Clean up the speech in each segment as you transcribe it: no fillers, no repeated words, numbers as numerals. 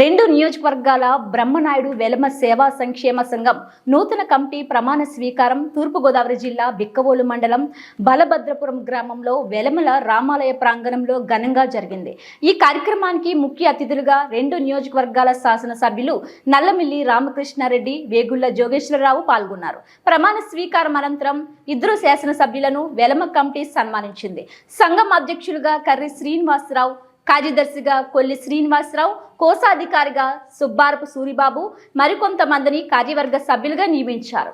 రెండు నియోజకవర్గాల బ్రహ్మనాయుడు వెలమ సేవా సంక్షేమ సంఘం నూతన కమిటీ ప్రమాణ స్వీకారం తూర్పుగోదావరి జిల్లా బిక్కవోలు మండలం బలభద్రపురం గ్రామంలో వెలమల రామాలయ ప్రాంగణంలో ఘనంగా జరిగింది. ఈ కార్యక్రమానికి ముఖ్య అతిథులుగా రెండు నియోజకవర్గాల శాసనసభ్యులు నల్లమిల్లి రామకృష్ణారెడ్డి, వేగుళ్ల జోగేశ్వరరావు పాల్గొన్నారు. ప్రమాణ స్వీకారం అనంతరం ఇద్దరు శాసనసభ్యులను వెలమ కమిటీ సన్మానించింది. సంఘం అధ్యక్షులుగా కర్రి శ్రీనివాసరావు, కార్యదర్శిగా కొల్లి శ్రీనివాసరావు, కోశాధికారిగా సుబ్బారపు సూరిబాబు మరికొంతమందిని కార్యవర్గ సభ్యులుగా నియమించారు.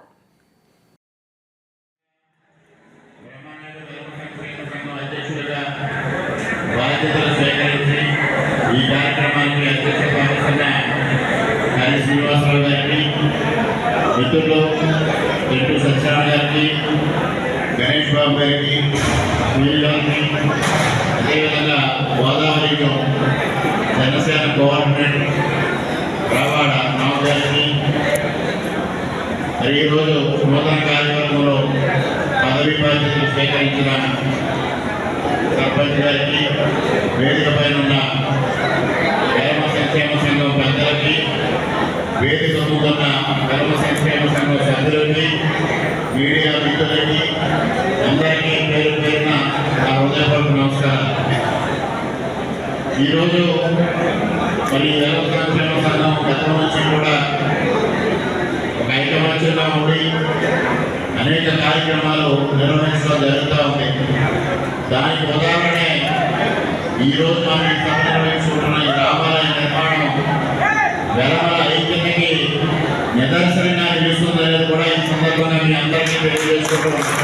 గణేష్ బాబు గారికి, అదేవిధంగా గోదావరి జనసేన కోఆర్డినేటర్ రావాడ రావు గారికి, మరి ఈరోజు నూతన కార్యక్రమంలో పదవి బాధ్యతలు స్వీకరించిన సర్పంచ్ గారికి, వేదిక పైన ఉన్న ధర్మ సంక్షేమ సంఘం పెద్దలకి, వేదిక ముందున్న ధర్మ సంక్షేమ సంఘం సభ్యులకి, మీడియా మిత్రులకి అందరికీ పేరు పేరున నా హృదయపూర్వక నమస్కారం. ఈరోజు మరి ధర్మ సంక్షేమ సంఘం గతం నుంచి కూడా ఒక ఐకమత్యంగా ఉండి అనేక కార్యక్రమాలు నిర్వహించడం జరుగుతూ ఉంది. దానికి ఉదాహరణే ఈరోజు మనం ఈ సభ నిర్వహించుకుంటున్న ఈ రామాలయ నిర్మాణం వెలమల ఐక్యతకి నిదర్శనంగా నిలుస్తుందనేది కూడా ఈ సందర్భంగా మీ అందరికీ తెలియజేసుకుంటూ ఉంటాం.